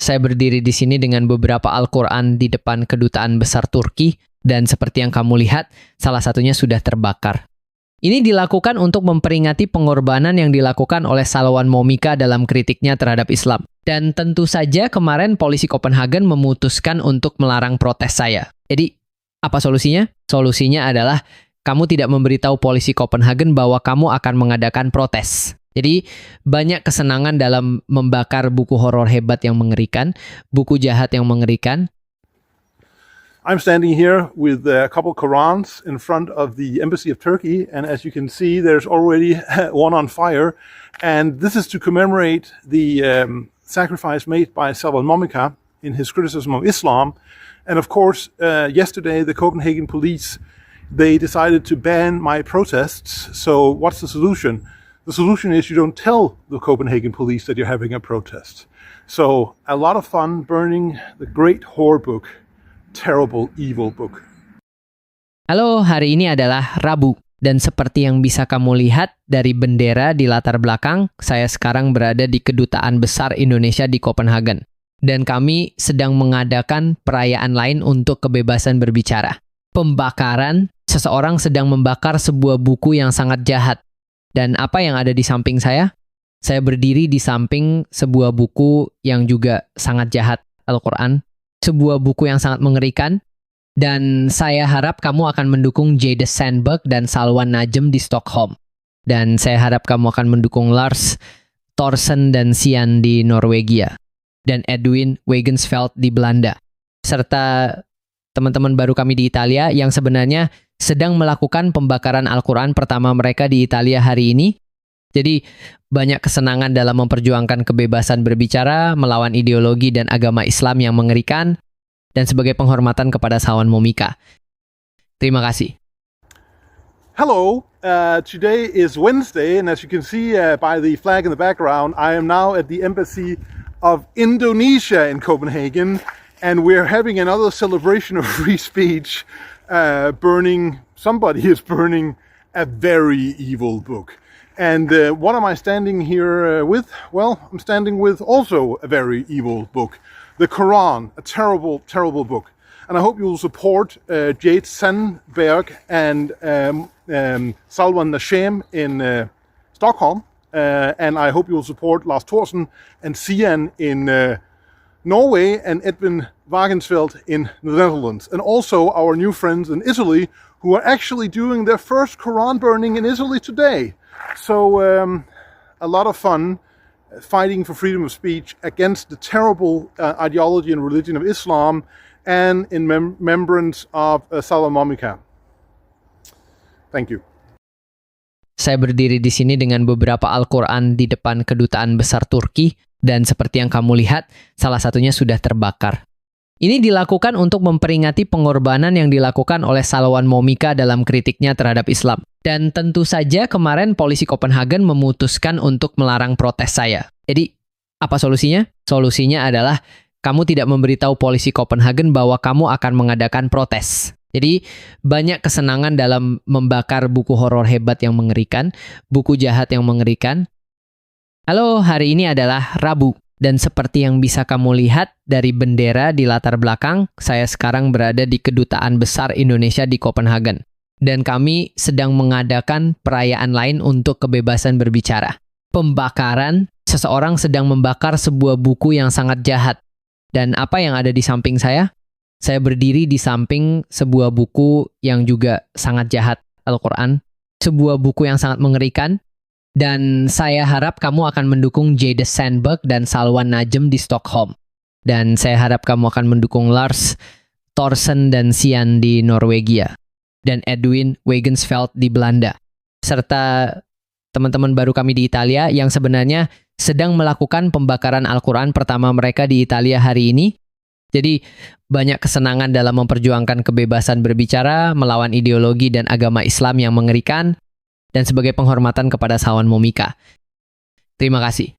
Saya berdiri di sini dengan beberapa Al-Quran di depan Kedutaan Besar Turki, dan seperti yang kamu lihat, salah satunya sudah terbakar. Ini dilakukan untuk memperingati pengorbanan yang dilakukan oleh Salwan Momika dalam kritiknya terhadap Islam. Dan tentu saja kemarin polisi Copenhagen memutuskan untuk melarang protes saya. Jadi, apa solusinya? Solusinya adalah kamu tidak memberitahu polisi Copenhagen bahwa kamu akan mengadakan protes. Jadi, banyak kesenangan dalam membakar buku horor hebat yang mengerikan, buku jahat yang mengerikan. I'm standing here with a couple Qurans in front of the Embassy of Turkey, and as you can see, there's already one on fire. And this is to commemorate the sacrifice made by Salwan Momika in his criticism of Islam. And of course, yesterday, the Copenhagen police, they decided to ban my protests. So what's the solution? The solution is you don't tell the Copenhagen police that you're having a protest. So a lot of fun burning the great horror book, terrible evil book. Halo, hari ini adalah Rabu. Dan seperti yang bisa kamu lihat dari bendera di latar belakang, saya sekarang berada di Kedutaan Besar Indonesia di Copenhagen. Dan kami sedang mengadakan perayaan lain untuk kebebasan berbicara. Pembakaran, seseorang sedang membakar sebuah buku yang sangat jahat. Dan apa yang ada di samping saya? Saya berdiri di samping sebuah buku yang juga sangat jahat, Al-Quran. Sebuah buku yang sangat mengerikan. Dan saya harap kamu akan mendukung Jade Sandberg dan Salwan Najem di Stockholm. Dan saya harap kamu akan mendukung Lars Thorsen dan Sian di Norwegia. Dan Edwin Wagensveld di Belanda. Serta teman-teman baru kami di Italia yang sebenarnya sedang melakukan pembakaran Al-Quran pertama mereka di Italia hari ini. Jadi banyak kesenangan dalam memperjuangkan kebebasan berbicara, melawan ideologi dan agama Islam yang mengerikan, dan sebagai penghormatan kepada Salwan Momika. Terima kasih. Hello, today is Wednesday, and as you can see by the flag in the background, I am now at the Embassy of Indonesia in Copenhagen, and we're having another celebration of free speech. Somebody is burning a very evil book. And what am I standing here with? Well, I'm standing with also a very evil book. The Quran, a terrible, terrible book. And I hope you will support Jade Sandberg and Salwan Najem in Stockholm. And I hope you will support Lars Thorsen and Sian in Norway and Edwin Wagensveld in the Netherlands, and also our new friends in Italy who are actually doing their first Quran burning in Italy today. So a lot of fun fighting for freedom of speech against the terrible ideology and religion of Islam and in remembrance of Salwan Momika. Thank you. Saya berdiri di sini dengan beberapa Al-Quran di depan Kedutaan Besar Turki, dan seperti yang kamu lihat, salah satunya sudah terbakar. Ini dilakukan untuk memperingati pengorbanan yang dilakukan oleh Salwan Momika dalam kritiknya terhadap Islam. Dan tentu saja kemarin polisi Copenhagen memutuskan untuk melarang protes saya. Jadi, apa solusinya? Solusinya adalah kamu tidak memberitahu polisi Copenhagen bahwa kamu akan mengadakan protes. Jadi, banyak kesenangan dalam membakar buku horor hebat yang mengerikan, buku jahat yang mengerikan. Halo, hari ini adalah Rabu. Dan seperti yang bisa kamu lihat dari bendera di latar belakang, saya sekarang berada di Kedutaan Besar Indonesia di Copenhagen. Dan kami sedang mengadakan perayaan lain untuk kebebasan berbicara. Pembakaran, seseorang sedang membakar sebuah buku yang sangat jahat. Dan apa yang ada di samping saya? Saya berdiri di samping sebuah buku yang juga sangat jahat, Al-Quran. Sebuah buku yang sangat mengerikan. Dan saya harap kamu akan mendukung Jade Sandberg dan Salwan Najem di Stockholm. Dan saya harap kamu akan mendukung Lars Thorsen dan Sian di Norwegia. Dan Edwin Wagensveld di Belanda. Serta teman-teman baru kami di Italia yang sebenarnya sedang melakukan pembakaran Al-Quran pertama mereka di Italia hari ini. Jadi banyak kesenangan dalam memperjuangkan kebebasan berbicara, melawan ideologi dan agama Islam yang mengerikan, dan sebagai penghormatan kepada Salwan Momika. Terima kasih.